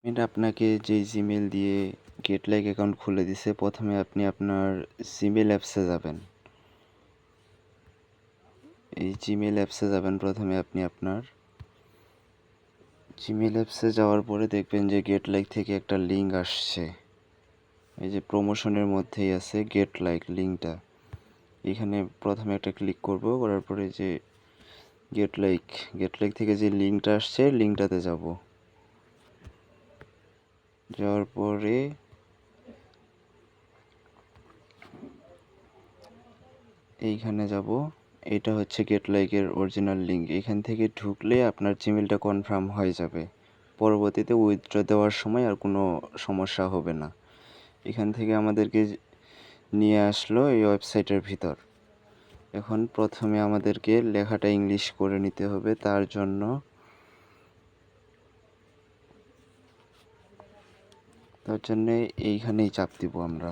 এটা আপনাকে যে জিমেল দিয়ে গেট লাইক অ্যাকাউন্ট খুলে দিছে, প্রথমে আপনি আপনার জিমেল অ্যাপসে যাবেন। এই জিমেল অ্যাপসে যাবেন প্রথমে আপনি আপনার জিমেল অ্যাপসে যাওয়ার পরে দেখবেন যে গেট লাইক থেকে একটা লিঙ্ক আসছে। এই যে প্রমোশনের মধ্যেই আছে গেট লাইক লিঙ্কটা। এখানে প্রথমে একটা ক্লিক করব, করার পরে যে গেট লাইক থেকে যে লিঙ্কটা আসছে লিঙ্কটাতে যাব। যাওয়ার পরে এইখানে যাব। এটা হচ্ছে গেট লাইকের অরিজিনাল লিঙ্ক। এখান থেকে ঢুকলে আপনার জিমেলটা কনফার্ম হয়ে যাবে। পরবর্তীতে উইথড্র দেওয়ার সময় আর কোনো সমস্যা হবে না। এখান থেকে আমাদেরকে নিয়ে আসলো এই ওয়েবসাইটের ভিতর। এখন প্রথমে আমাদেরকে লেখাটা ইংলিশ করে নিতে হবে। তার জন্য এইখানেই চাপ দিব আমরা।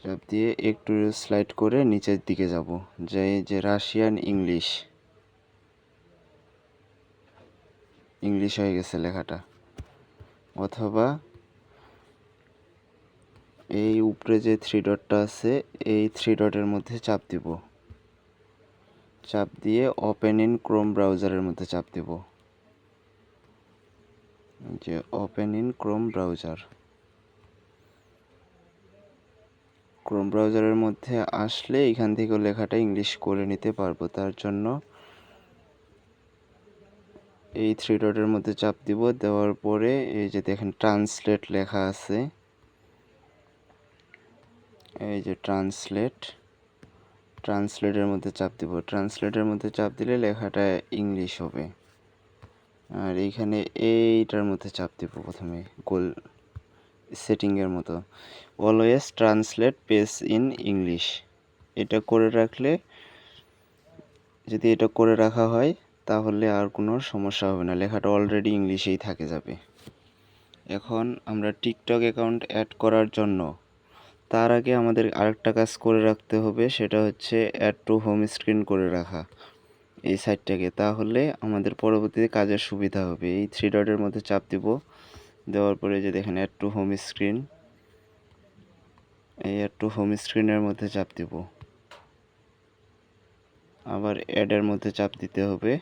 চাপ দিয়ে একটু স্লাইড করে নিচের দিকে যাব, যে রাশিয়ান ইংলিশ হয়ে গেছে লেখাটা। অথবা এই উপরে যে থ্রি ডটটা আছে এই থ্রি ডটের মধ্যে চাপ দিব। চাপ দিয়ে ওপেন ইন ক্রোম ব্রাউজারের মধ্যে চাপ দিব। যে ওপেন ইন ক্রোম ব্রাউজারের মধ্যে আসলে এখান থেকে লেখাটা ইংলিশ করে নিতে পারবো। তার জন্য এই থ্রি ডটের মধ্যে চাপ দিব। দেওয়ার পরে এই যে দেখেন ট্রান্সলেট লেখা আছে, এই যে ট্রান্সলেটের মধ্যে চাপ দিব। ট্রান্সলেটের মধ্যে চাপ দিলে লেখাটা ইংলিশ হবে। আর এইখানে এইটার মধ্যে চাপ দিব প্রথমে, গোল সেটিংয়ের মতো, always translate page in English. এটা করে রাখলে, যদি এটা করে রাখা হয় তাহলে আর কোনো সমস্যা হবে না, লেখাটা অলরেডি ইংলিশেই থাকে যাবে। এখন আমরা টিকটক অ্যাকাউন্ট অ্যাড করার জন্য তার আগে আমাদের আরেকটা কাজ করে রাখতে হবে, সেটা হচ্ছে অ্যাড টু হোম স্ক্রিন করে রাখা এই সাইটটাকে। তাহলে আমাদের পরবর্তীতে কাজের সুবিধা হবে। এই থ্রি ডটের মধ্যে চাপ দিব। দেওয়ার পরে যে দেখেন অ্যাড টু হোম স্ক্রিন, এই অ্যাড টু হোম স্ক্রিনের মধ্যে চাপ দিব। আবার অ্যাডের মধ্যে চাপ দিতে হবে।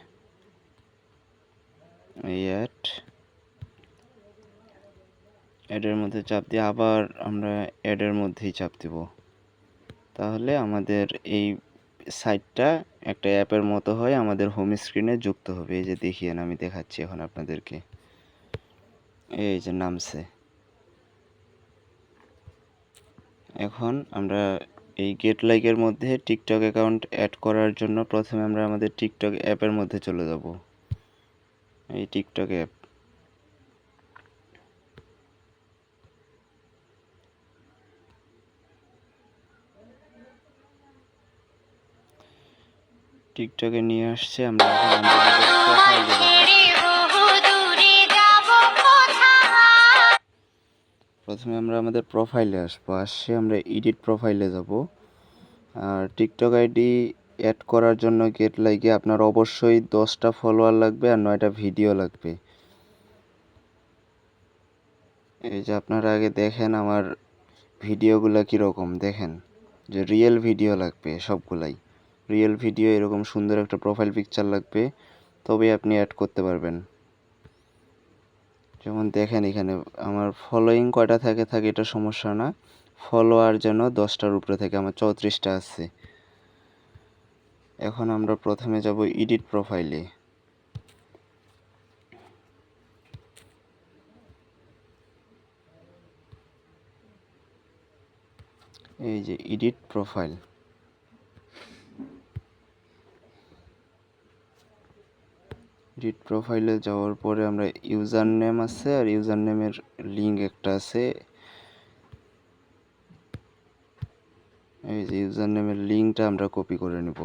এই অ্যাডের মধ্যে চাপ দিয়ে আবার আমরা অ্যাডের মধ্যেই চাপ দিব। তাহলে আমাদের এই সাইটটা একটা অ্যাপের মতো হয়, আমাদের হোম স্ক্রিনে যুক্ত হবে। এই যে দেখিয়েন, আমি দেখাচ্ছি এখন আপনাদেরকে। এই যে নামছে। এখন আমরা এই গেট লাইকের মধ্যে টিকটক অ্যাকাউন্ট অ্যাড করার জন্য প্রথমে আমরা আমাদের টিকটক অ্যাপের মধ্যে চলে যাব। এই টিকটক অ্যাপ, টিকটকে নিয়ে আসছে। আমরা প্রথমে আমরা আমাদের প্রোফাইলে আসবো। আমরা এডিট প্রোফাইলে যাব। আর টিকটক আইডি অ্যাড করার জন্য গেট লাইকে আপনার অবশ্যই 10টা ফলোয়ার লাগবে আর 9টা ভিডিও লাগবে। এই যে আপনারা আগে দেখেন আমার ভিডিওগুলো কীরকম, দেখেন যে রিয়েল ভিডিও লাগবে, সবগুলাই রিয়েল ভিডিও। এরকম সুন্দর একটা প্রোফাইল পিকচার লাগবে, তবে আপনি অ্যাড করতে পারবেন। যেমন দেখেন এখানে আমার ফলোয়িং কয়টা থাকে এটা সমস্যা না, ফলোয়ার যেন 10টার উপরে থাকে। আমার 34টা আছে। এখন আমরা প্রথমে যাব এডিট প্রোফাইলে। এই যে এডিট প্রোফাইল, এডিট প্রোফাইলে যাওয়ার পরে আমরা ইউজার নেম আছে, আর ইউজার নেমের লিঙ্ক একটা আছে। এই যে ইউজার নেমের লিঙ্কটা আমরা কপি করে নেব।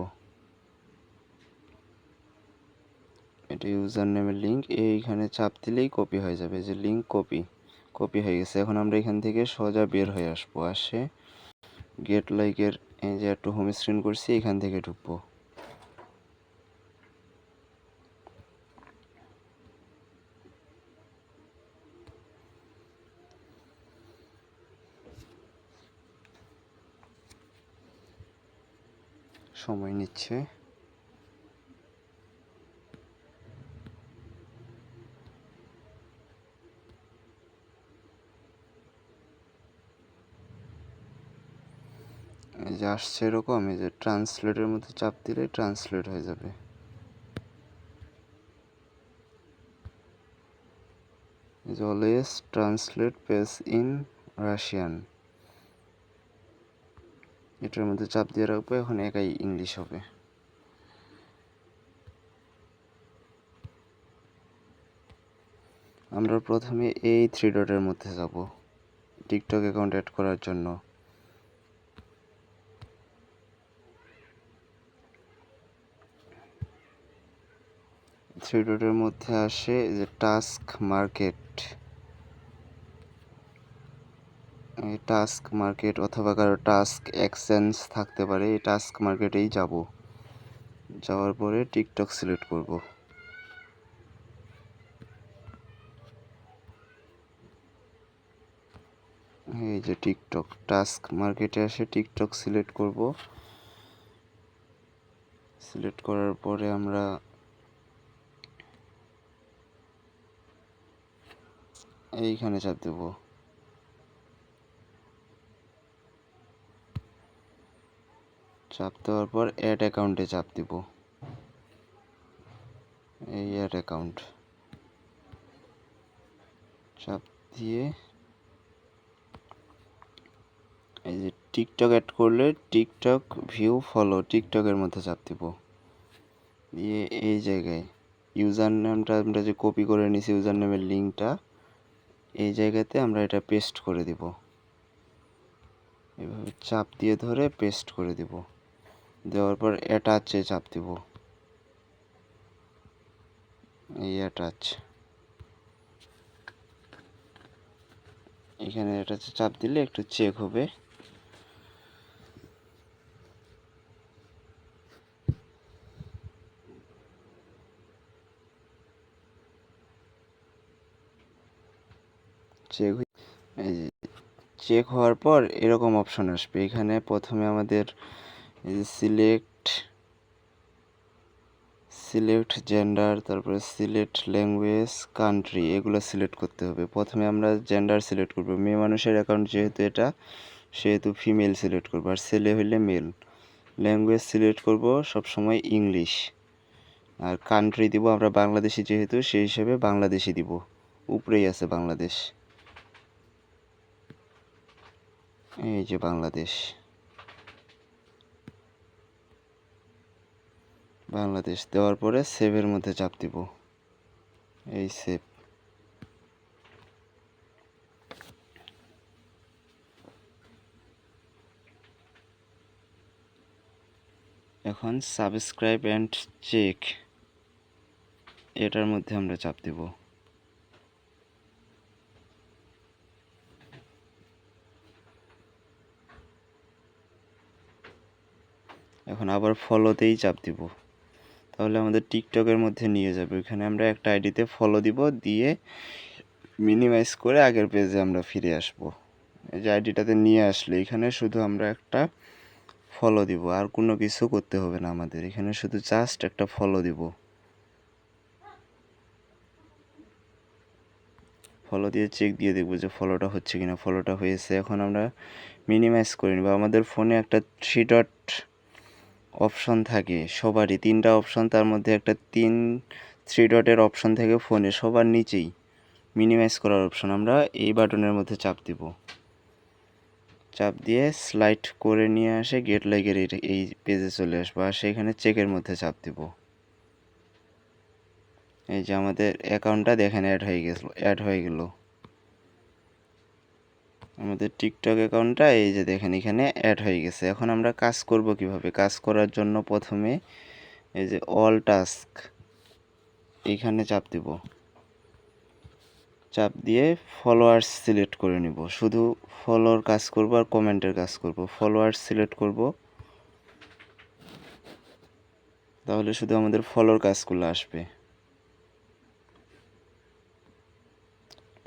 এটা ইউজার নেমের লিঙ্ক, এইখানে চাপ দিলেই কপি হয়ে যাবে। যে লিঙ্ক কপি হয়ে গেছে। এখন আমরা এখান থেকে সোজা বের হয়ে আসবো। গেট লাইকের এই যে একটু হোম স্ক্রিন করছি, এখান থেকে ঢুকবো। সময় নিচ্ছে। এই যে আসছে এরকম, এই যে ট্রান্সলেটের মধ্যে চাপ দিলে ট্রান্সলেট হয়ে যাবে। is always translate page in Russian, এটার মধ্যে চাপ দিয়ে রাখবো, এখন একাই ইংলিশ হবে। আমরা প্রথমে এই 3 ডটের মধ্যে যাব টিকটক অ্যাকাউন্ট অ্যাড করার জন্য। 3 ডটের মধ্যে আসে যে টাস্ক মার্কেট, এই টাস্ক মার্কেট অথবা কারো টাস্ক এক্সচেঞ্জ থাকতে পারে, এই টাস্ক মার্কেটেই যাব। যাওয়ার পরে টিকটক সিলেক্ট করব। এই যে টিকটক, টাস্ক মার্কেটে আসে টিকটক সিলেক্ট করব। সিলেক্ট করার পরে আমরা এইখানে চাপ দেব। চাপ দেওয়ার পর অ্যাড অ্যাকাউন্টে চাপ দিব। এই অ্যাড অ্যাকাউন্ট চাপ দিয়ে এই যে টিকটক অ্যাড করলে টিকটক ভিউ ফলো, টিকটকের মধ্যে চাপ দিব। দিয়ে এই জায়গায় ইউজার নেমটা আমরা যে কপি করে নিছি, ইউজার নেমের লিঙ্কটা এই জায়গাতে আমরা এটা পেস্ট করে দিব। এভাবে চাপ দিয়ে ধরে পেস্ট করে দিব। দেওয়ার পর অ্যাটাচে চাপ দিব। এই অ্যাটাচ, এখানে অ্যাটাচে চাপ দিলে একটু চেক হবে। চেক এই যে চেক হওয়ার পর এরকম অপশন আসবে। এখানে প্রথমে আমাদের এই যে সিলেক্ট জেন্ডার, তারপরে সিলেক্ট ল্যাঙ্গুয়েজ, কান্ট্রি, এগুলো সিলেক্ট করতে হবে। প্রথমে আমরা জেন্ডার সিলেক্ট করব, মেয়ে মানুষের অ্যাকাউন্ট যেহেতু এটা, সেহেতু ফিমেল সিলেক্ট করব, আর ছেলে হইলে মেল। ল্যাঙ্গুয়েজ সিলেক্ট করব সবসময় ইংলিশ, আর কান্ট্রি দিব আমরা বাংলাদেশি যেহেতু, সেই হিসেবে বাংলাদেশি দিব, উপরেই আছে বাংলাদেশ। এই যে বাংলাদেশ, বাংলাদেশ দেওয়ার পরে সেভের মধ্যে চাপ দিব। এই সেভ। এখন সাবস্ক্রাইব অ্যান্ড চেক, এটার মধ্যে আমরা চাপ দিব। এখন আবার ফলোতেই চাপ দিব, তাহলে আমাদের টিকটকের মধ্যে নিয়ে যাবে। ওইখানে আমরা একটা আইডিতে ফলো দিব, দিয়ে মিনিমাইজ করে আগের পেজে আমরা ফিরে আসব। এই যে আইডিটাতে নিয়ে আসলে এখানে শুধু আমরা একটা ফলো দিব, আর কোনো কিছু করতে হবে না আমাদের, এখানে শুধু জাস্ট একটা ফলো দিব। ফলো দিয়ে চেক দিয়ে দেখব যে ফলোটা হচ্ছে কিনা। ফলোটা হয়েছে। এখন আমরা মিনিমাইজ করে নিব। আমাদের ফোনে একটা 3 ডট অপশন থাকে সবারই, 3টা অপশন, তার মধ্যে একটা 3 ডটের অপশন থাকে ফোনে সবার নিচেই, মিনিমাইজ করার অপশন। আমরা এই বাটনের মধ্যে চাপ দিব। চাপ দিয়ে স্লাইড করে নিয়ে আসে গেট লাইকের এই পেজে চলে আসবো, আর সেখানে চেকের মধ্যে চাপ দিব। এই যে আমাদের অ্যাকাউন্টটা দেখেন অ্যাড হয়ে গেল আমাদের টিকটক অ্যাকাউন্টটা। এই যে দেখেন এখানে অ্যাড হয়ে গেছে। এখন আমরা কাজ করব কিভাবে? কাজ করার জন্য প্রথমে এই যে অল টাস্ক, এইখানে চাপ দিব। চাপ দিয়ে ফলোয়ার্স সিলেক্ট করে নিব। শুধু ফলোর কাজ করব আর কমেন্টের কাজ করব। ফলোয়ার্স সিলেক্ট করব, তাহলে শুধু আমাদের ফলোর কাজগুলো আসবে।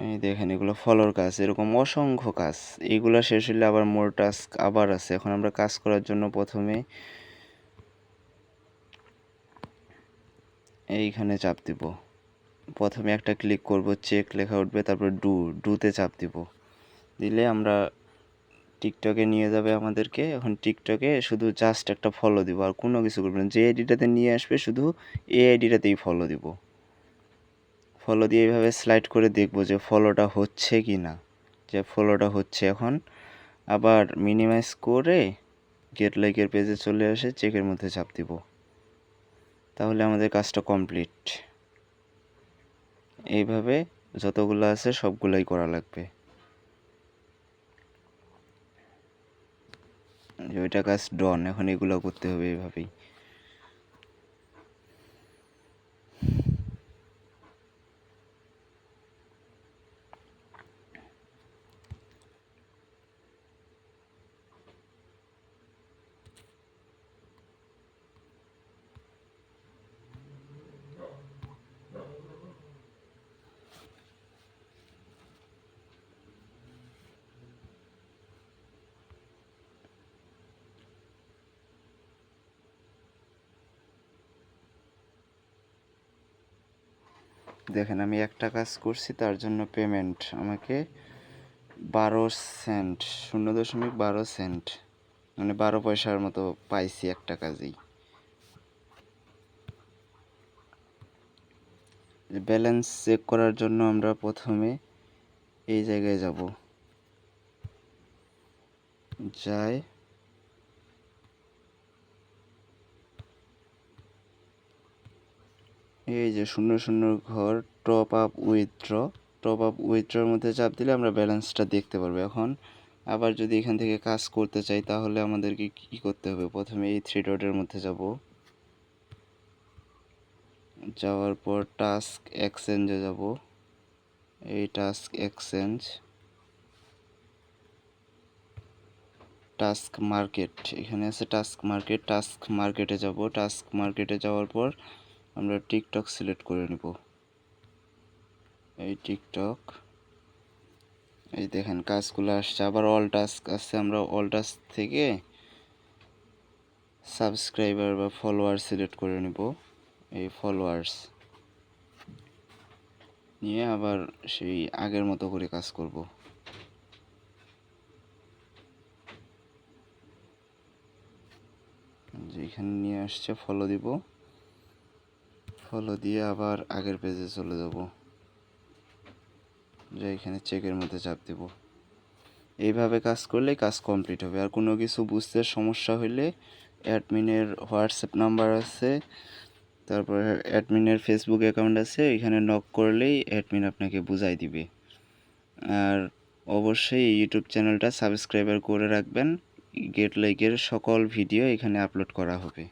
এই দেখেন এগুলো ফলোর কাজ, এরকম অসংখ্য কাজ। এইগুলো শেষ হলে আবার মোর টাস্ক আবার আছে। এখন আমরা কাজ করার জন্য প্রথমে এইখানে চাপ দিব। প্রথমে একটা ক্লিক করব, চেক লেখা উঠবে, তারপর ডুতে চাপ দিব। দিলে আমরা টিকটকে নিয়ে যাবে আমাদেরকে। এখন টিকটকে শুধু জাস্ট একটা ফলো দিব, আর কোনো কিছু করব না। যে আইডিটাতে নিয়ে আসবে শুধু এই আইডিটাতেই ফলো দিব। ফলো দিয়ে এইভাবে স্লাইড করে দেখব যে ফলোটা হচ্ছে কি না। যে ফলোটা হচ্ছে, এখন আবার মিনিমাইজ করে গেট লাইকের পেজে চলে আসে চেকের মধ্যে চাপ দিব। তাহলে আমাদের কাজটা কমপ্লিট। এইভাবে যতগুলো আছে সবগুলাই করা লাগবে। ওইটা কাজ ডন, এখন এগুলো করতে হবে এইভাবেই। দেখেন আমি একটা কাজ করছি, তার জন্য পেমেন্ট আমাকে 12 সেন্ট, 0.12 সেন্ট, মানে 12 পয়সার মতো পাইছি একটা কাজেই। ব্যালেন্স চেক করার জন্য আমরা প্রথমে এই জায়গায় যাব, যাই এই যে 00 ঘর টপ আপ উইথড্রর মধ্যে চাপ দিলে আমরা ব্যালেন্সটা দেখতে পারবো। এখন আবার যদি এখান থেকে কাজ করতে চাই তাহলে আমাদেরকে কি করতে হবে, প্রথমে এই 3 ডটের মধ্যে যাওয়ার পর টাস্ক এক্সচেঞ্জে যাব। এই টাস্ক এক্সচেঞ্জ, টাস্ক মার্কেট, এখানে আছে টাস্ক মার্কেটে যাব। টাস্ক মার্কেটে যাওয়ার পর আমরা টিকটক সিলেক্ট করে নেব। এই টিকটক, এই দেখেন কাজগুলো আসছে। আবার অল টাস্ক আসছে, আমরা অল টাস্ক থেকে সাবস্ক্রাইবার বা ফলোয়ার সিলেক্ট করে নেব। এই ফলোয়ার্স নিয়ে আবার সেই আগের মতো করে কাজ করব। যেখানে নিয়ে আসছে ফলো দিব, ফলো দিয়ে আবার আগের পেজে চলে যাব, যে এখানে চেকের মধ্যে চাপ দেব। এইভাবে কাজ করলে কাজ কমপ্লিট হবে। আর কোনো কিছু বুঝতে সমস্যা হলে অ্যাডমিনের হোয়াটসঅ্যাপ নাম্বার আছে, তারপর অ্যাডমিনের ফেসবুক অ্যাকাউন্ট আছে, এখানে নক করলেই অ্যাডমিন আপনাকে বুঝাই দিবে। আর অবশ্যই ইউটিউব চ্যানেলটা সাবস্ক্রাইবার করে রাখবেন, গেট লাইকের সকল ভিডিও এখানে আপলোড করা হবে।